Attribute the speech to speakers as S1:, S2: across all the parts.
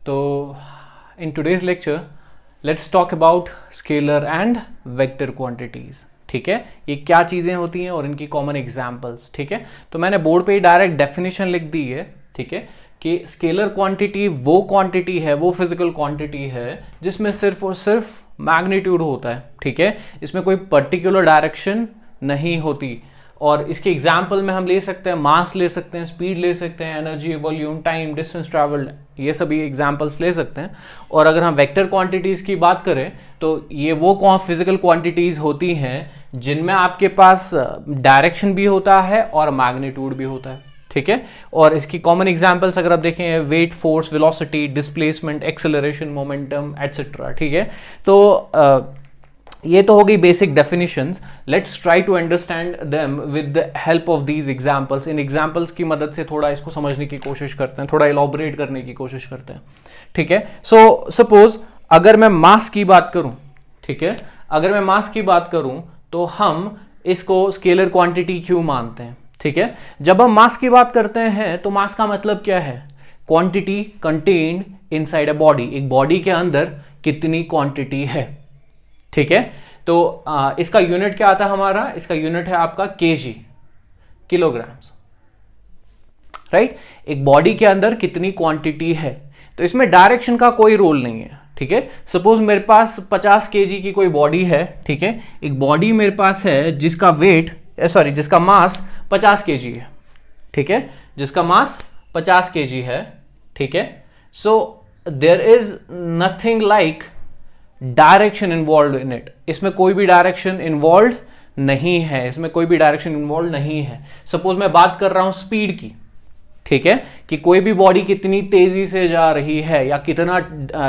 S1: तो in today's lecture let's talk about scalar and vector quantities. ठीक है, ये क्या चीज़ें होती हैं और इनकी कॉमन एग्जाम्पल्स. ठीक है, तो मैंने बोर्ड पे ही डायरेक्ट डेफिनेशन लिख दी है. ठीक है, कि स्केलर क्वांटिटी वो क्वांटिटी है, वो फिजिकल क्वांटिटी है जिसमें सिर्फ और सिर्फ मैग्नीट्यूड होता है. ठीक है, इसमें कोई पर्टिकुलर डायरेक्शन नहीं होती. और इसके एग्जाम्पल में हम ले सकते हैं मास ले सकते हैं, स्पीड ले सकते हैं, energy, volume, time, distance travelled, ये सभी एग्जाम्पल्स ले सकते हैं. और अगर हम वेक्टर क्वांटिटीज की बात करें तो ये वो फिजिकल क्वांटिटीज होती हैं जिनमें आपके पास डायरेक्शन भी होता है और मैग्नीट्यूड भी होता है. ठीक है, और इसकी कॉमन एग्जाम्पल्स अगर आप देखें weight, force, velocity, displacement, acceleration, momentum etcetera. ठीक है, तो ये तो हो गई basic definitions. Let's try to understand them with the help of these examples. इन एग्जांपल्स की मदद से थोड़ा इसको समझने की कोशिश करते हैं, थोड़ा इलॉबरेट करने की कोशिश करते हैं. ठीक है, सो सपोज अगर मैं मास की बात करूं, ठीक है, अगर मैं मास की बात करूं तो हम इसको स्केलर क्वांटिटी क्यों मानते हैं. ठीक है, जब हम मास की बात करते हैं तो मास का मतलब क्या है? Quantity contained inside a body. एक बॉडी के अंदर कितनी क्वांटिटी है. ठीक है, तो इसका यूनिट क्या आता है हमारा? इसका यूनिट है आपका केजी, किलोग्राम्स. राइट, एक बॉडी के अंदर कितनी क्वांटिटी है. तो इसमें डायरेक्शन का कोई रोल नहीं है. ठीक है, सपोज मेरे पास 50 केजी की कोई बॉडी है. ठीक है, एक बॉडी मेरे पास है जिसका जिसका मास 50 केजी है. ठीक है, जिसका मास 50 केजी है. ठीक है, so there is nothing like direction involve in it. इसमें कोई भी डायरेक्शन इन्वॉल्व नहीं है. इसमें कोई भी डायरेक्शन इन्वॉल्व नहीं है. सपोज मैं बात कर रहा हूं स्पीड की. ठीक है, कि कोई भी बॉडी कितनी तेजी से जा रही है या कितना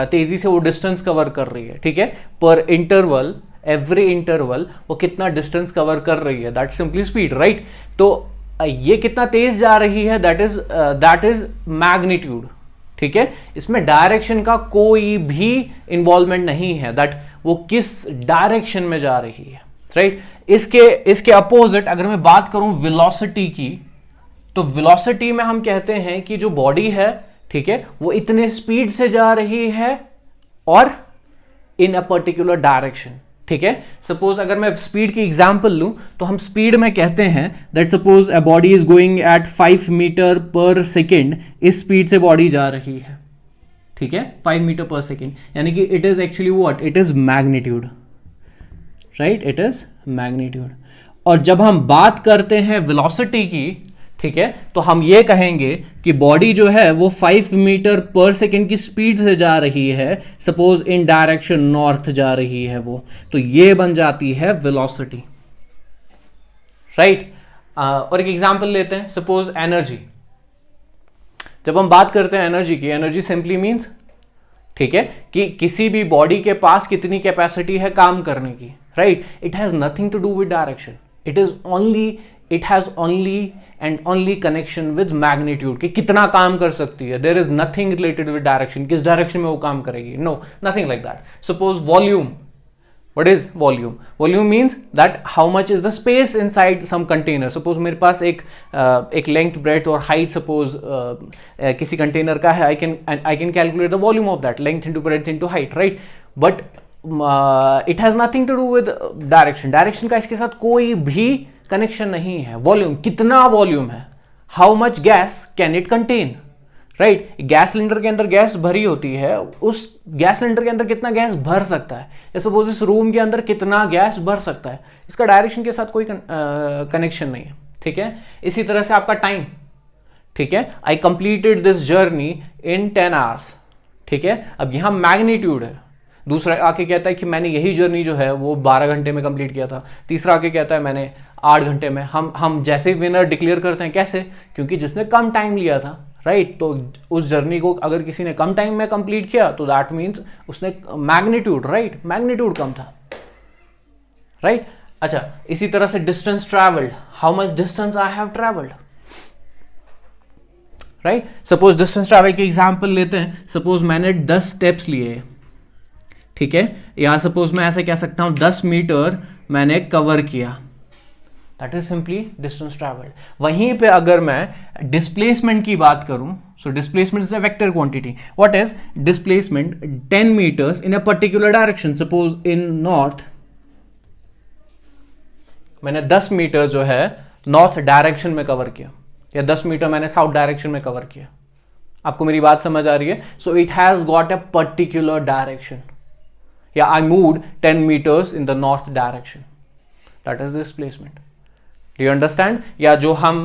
S1: तेजी से वो डिस्टेंस कवर कर रही है. ठीक है, पर इंटरवल, एवरी इंटरवल वो कितना डिस्टेंस कवर कर रही है, दैट सिंपली स्पीड. राइट, तो ये कितना तेज जा रही है, दैट इज मैग्नीट्यूड. ठीक है, इसमें डायरेक्शन का कोई भी इन्वॉल्वमेंट नहीं है, दैट वो किस डायरेक्शन में जा रही है. राइट, इसके अपोजिट अगर मैं बात करूं वेलोसिटी की, तो वेलोसिटी में हम कहते हैं कि जो बॉडी है, ठीक है, वो इतने स्पीड से जा रही है और इन अ पर्टिकुलर डायरेक्शन. ठीक है, सपोज अगर मैं स्पीड की एग्जांपल लूं तो हम स्पीड में कहते हैं that suppose a body is going at 5 meter per second. इस स्पीड से बॉडी जा रही है. ठीक है, 5 मीटर पर सेकेंड, यानी कि it is actually what? It is magnitude. Right, it is magnitude. और जब हम बात करते हैं वेलोसिटी की, ठीक है, तो हम ये कहेंगे कि बॉडी जो है वो 5 मीटर पर सेकेंड की स्पीड से जा रही है. सपोज इन डायरेक्शन नॉर्थ जा रही है वो, तो ये बन जाती है वेलोसिटी. राइट, और एक एग्जांपल लेते हैं. Suppose energy. जब हम बात करते हैं एनर्जी की, एनर्जी सिंपली मींस, ठीक है, कि किसी भी बॉडी के पास कितनी कैपेसिटी है काम करने की. Right, it has nothing to do with direction. It has only connection with magnitude, कि कितना काम कर सकती है. There is nothing related with direction, किस डायरेक्शन में वो काम करेगी. No, nothing like that. Suppose volume. What is volume? Volume means that how much is the space inside some container. Suppose मेरे पास एक लेंथ, ब्रेथ और हाइट सपोज किसी कंटेनर का है. I can calculate the volume of that, length into breadth into height. Right, but it has nothing to do with direction. Direction का इसके साथ कोई भी कनेक्शन नहीं है. वॉल्यूम, कितना वॉल्यूम है, how much gas can it contain. Right, gas cylinder के अंदर गैस भरी होती है, उस गैस सिलेंडर के अंदर कितना गैस भर सकता है, या सपोज इस रूम के अंदर कितना गैस भर सकता है, इसका डायरेक्शन के साथ कोई कनेक्शन नहीं है. ठीक है, इसी तरह से आपका टाइम. ठीक है, I completed this journey in 10 hours. ठीक है, अब यहां मैग्नीट्यूड है. दूसरा आके कहता है कि मैंने यही जर्नी जो है वो 12 घंटे में कंप्लीट किया था. तीसरा आके कहता है मैंने 8 घंटे में. हम जैसे विनर डिक्लेयर करते हैं. कैसे? क्योंकि जिसने कम टाइम लिया था. राइट, तो उस जर्नी को अगर किसी ने कम टाइम में कंप्लीट किया तो दैट मीन्स उसने मैग्नीट्यूड, राइट, मैग्नीट्यूड कम था. राइट, अच्छा, इसी तरह से distance travelled, how much distance I have travelled. Right, suppose distance travel के एग्जांपल लेते हैं. सपोज मैंने 10 स्टेप्स लिए. ठीक है, या सपोज मैं ऐसे कह सकता हूं 10 मीटर मैंने कवर किया. That is simply distance travelled. वहीं पे अगर मैं डिस्प्लेसमेंट की बात करूं, So displacement is a vector quantity. What is displacement? 10 meters in a particular direction. Suppose in north, मैंने 10 मीटर जो है नॉर्थ डायरेक्शन में कवर किया, या 10 मीटर मैंने साउथ डायरेक्शन में कवर किया. आपको मेरी बात समझ आ रही है? So it has got a particular direction. या I moved 10 meters in the north direction. That is displacement. Do you understand? या जो हम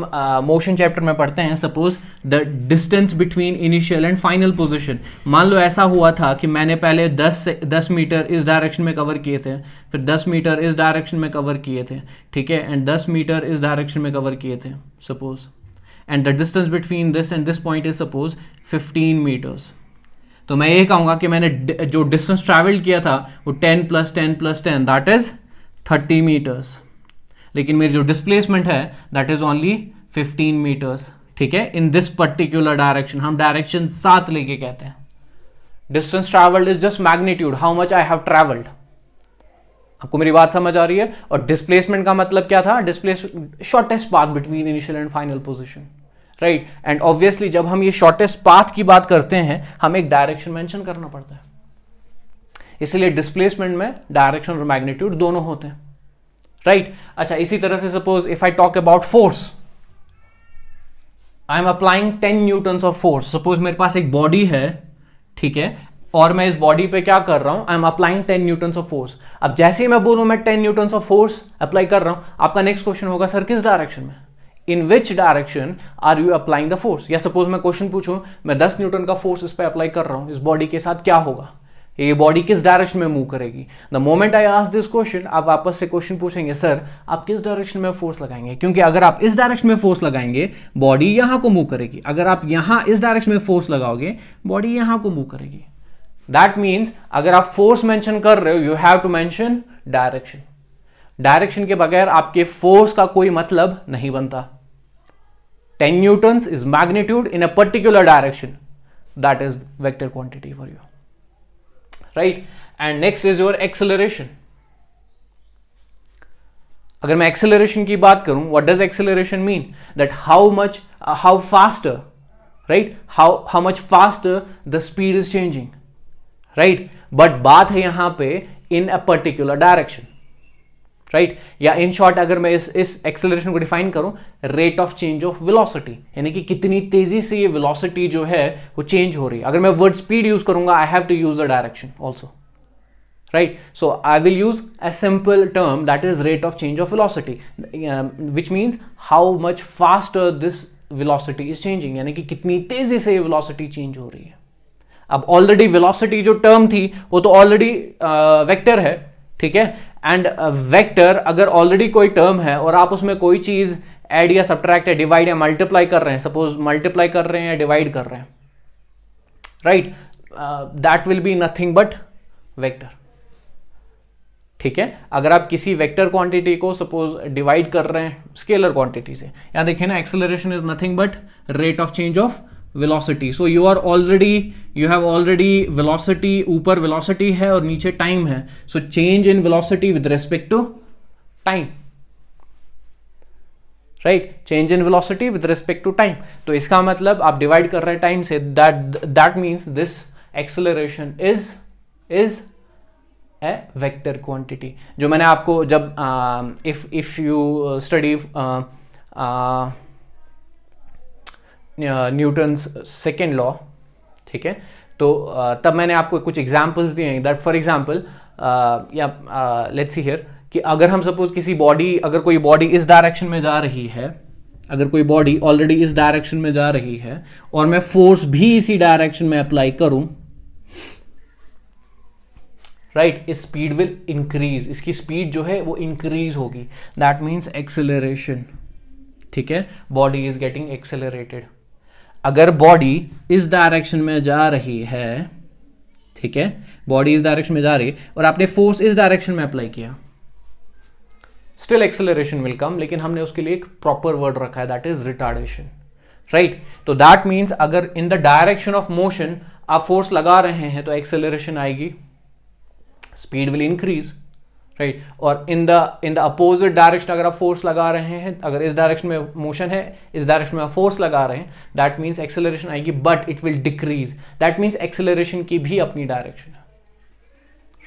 S1: मोशन चैप्टर में पढ़ते हैं, suppose the distance between initial and final position. मान लो ऐसा हुआ था कि मैंने पहले 10 मीटर इस डायरेक्शन में कवर किए थे, फिर 10 मीटर इस डायरेक्शन में कवर किए थे, ठीक है, एंड 10 मीटर इस डायरेक्शन में कवर किए थे suppose, and the distance between this and this point is suppose 15 meters. तो मैं ये कहूंगा कि मैंने जो डिस्टेंस ट्रैवल किया था वो 10 + 10 + 10 दैट इज 30 meters. लेकिन मेरी जो डिस्प्लेसमेंट है दैट इज ओनली 15 meters. ठीक है, इन दिस पर्टिकुलर डायरेक्शन. हम डायरेक्शन 7 लेके कहते हैं. Distance travelled is just magnitude, how much I have travelled. आपको मेरी बात समझ आ रही है? और डिस्प्लेसमेंट का मतलब क्या था? Displacement shortest path between initial and final position, right. And obviously जब हम ये शॉर्टेस्ट पाथ की बात करते हैं, हमें एक डायरेक्शन मेंशन करना पड़ता है. इसलिए डिस्प्लेसमेंट में डायरेक्शन और मैग्नीट्यूड दोनों होते हैं, राइट. अच्छा, इसी तरह से suppose if I talk about force, I am applying 10 Newton's of force. Suppose मेरे पास एक बॉडी है, ठीक है, और मैं इस बॉडी पे क्या कर रहा हूं? I am applying 10 Newton's of force. अब जैसे ही मैं बोलूं मैं 10 न्यूटन्स ऑफ फोर्स अप्लाई कर रहा हूं, आपका नेक्स्ट क्वेश्चन होगा सर किस डायरेक्शन में? In which direction are you applying the force? या सपोज मैं क्वेश्चन पूछूं, मैं 10 न्यूटन का फोर्स इस पे अप्लाई कर रहा हूं, इस बॉडी के साथ क्या होगा? ये बॉडी किस डायरेक्शन में मूव करेगी? The moment I ask this question, आप वापस से क्वेश्चन पूछेंगे सर आप किस डायरेक्शन में फोर्स लगाएंगे? क्योंकि अगर आप इस डायरेक्शन में फोर्स लगाएंगे बॉडी यहां को मूव करेगी. अगर आप यहां इस डायरेक्शन में फोर्स लगाओगे बॉडी यहां को मूव करेगी. दैट मीन्स अगर आप फोर्स मेंशन कर रहे हो, you have to mention direction. Direction के बगैर आपके फोर्स का कोई मतलब नहीं बनता. 10 newtons is magnitude in a particular direction. That is vector quantity for you. Right? And next is your acceleration. अगर मैं acceleration की बात करूं, what does acceleration mean? That how faster, right? How much faster the speed is changing, right? But बात है यहां पे in a particular direction. Right. या इन शॉर्ट अगर मैं इस एक्सेलरेशन को डिफाइन करूं, rate of change of velocity, यानी कि कितनी तेजी से ये वेलोसिटी जो है वो चेंज हो रही है. अगर मैं वर्ड स्पीड यूज करूंगा, I have to use the direction also, right. So I will use a simple term that is rate of change of velocity, which means how much faster this velocity is changing, यानी कि कितनी तेजी से ये velocity change हो रही है. अब ऑलरेडी वेलोसिटी जो टर्म थी वो तो ऑलरेडी वेक्टर है, ठीक है. एंड वेक्टर अगर ऑलरेडी कोई टर्म है और आप उसमें कोई चीज ऐड या सब्ट्रैक्ट या डिवाइड या मल्टीप्लाई कर रहे हैं, सपोज मल्टीप्लाई कर रहे हैं या डिवाइड कर रहे हैं, right, that will be nothing but vector. ठीक है. अगर आप किसी वेक्टर क्वांटिटी को सपोज डिवाइड कर रहे हैं स्केलर क्वांटिटी से, यहां देखिए ना, acceleration is nothing but rate of change of velocity. So you have already velocity, ऊपर वेलोसिटी है और नीचे टाइम है. So change in velocity with respect to time, right. Change in velocity with respect to time. तो इसका मतलब आप divide कर रहे हैं टाइम से, that means this acceleration is a vector quantity. जो मैंने आपको जब if you study Newton's second law, ठीक है, तो तब मैंने आपको कुछ एग्जांपल्स दिए हैं. दैट फॉर एग्जांपल या लेट्स सी हियर कि अगर हम सपोज अगर कोई बॉडी इस डायरेक्शन में जा रही है, अगर कोई बॉडी ऑलरेडी इस डायरेक्शन में जा रही है और मैं फोर्स भी इसी डायरेक्शन में अप्लाई करूं, राइट, इस स्पीड विल इंक्रीज, इसकी स्पीड जो है वो इंक्रीज होगी. That means acceleration. ठीक है, बॉडी इज गेटिंग एक्सेलरेटेड. अगर बॉडी इस डायरेक्शन में जा रही है, ठीक है, बॉडी इस डायरेक्शन में जा रही है और आपने फोर्स इस डायरेक्शन में अप्लाई किया, स्टिल एक्सेलरेशन विल कम, लेकिन हमने उसके लिए एक प्रॉपर वर्ड रखा है, दैट इज रिटार्डेशन, राइट. तो दैट मीन्स अगर in the direction of motion आप फोर्स लगा रहे हैं तो एक्सेलरेशन आएगी, स्पीड विल इंक्रीज, राइट। और इन द अपोजिट डायरेक्शन अगर आप फोर्स लगा रहे हैं, अगर इस डायरेक्शन में मोशन है, इस डायरेक्शन में आप फोर्स लगा रहे हैं, दैट मीन्स एक्सेलरेशन आएगी but it will decrease, that means acceleration की भी अपनी डायरेक्शन है,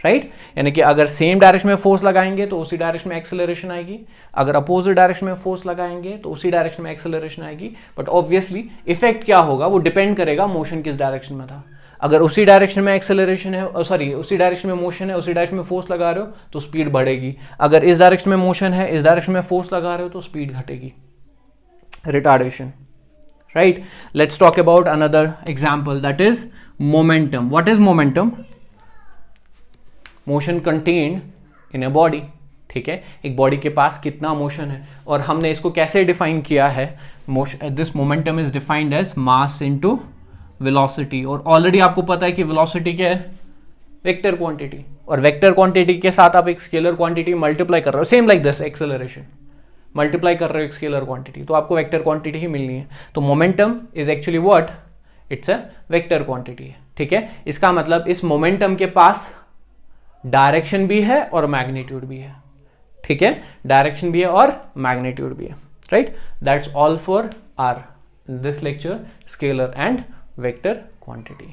S1: राइट। यानी कि अगर सेम डायरेक्शन में फोर्स लगाएंगे तो उसी डायरेक्शन में एक्सेलरेशन आएगी, अगर अपोजिट डायरेक्शन में फोर्स लगाएंगे तो उसी डायरेक्शन में एक्सेलरेशन आएगी, बट ऑब्वियसली इफेक्ट क्या होगा वो डिपेंड करेगा मोशन किस डायरेक्शन में था। अगर उसी डायरेक्शन में एक्सेलरेशन है, सॉरी उसी डायरेक्शन में मोशन है, उसी डायरेक्शन में फोर्स लगा रहे हो तो स्पीड बढ़ेगी, अगर इस डायरेक्शन में मोशन है, इस डायरेक्शन में फोर्स लगा रहे हो तो स्पीड घटेगी, retardation, right. Let's talk about another example, that is momentum. What is momentum? Motion contained in a body, ठीक है, एक बॉडी के पास कितना मोशन है, और हमने इसको कैसे डिफाइन किया है, this momentum is defined as mass into velocity, और ऑलरेडी आपको पता है कि वेलोसिटी क्या है, वेक्टर क्वांटिटी, और वेक्टर क्वांटिटी के साथ आप एक स्केलर क्वांटिटी मल्टीप्लाई कर रहे हो, same like this acceleration, multiply कर रहे हो एक स्केलर क्वांटिटी, तो आपको वेक्टर क्वांटिटी ही मिलनी है। तो momentum is actually what, it's a vector quantity है, ठीक है। इसका मतलब इस मोमेंटम के पास डायरेक्शन भी है और मैग्नीट्यूड भी है, ठीक है, डायरेक्शन भी है और मैग्नीट्यूड भी है, right. That's all for our this lecture, scalar and vector quantity.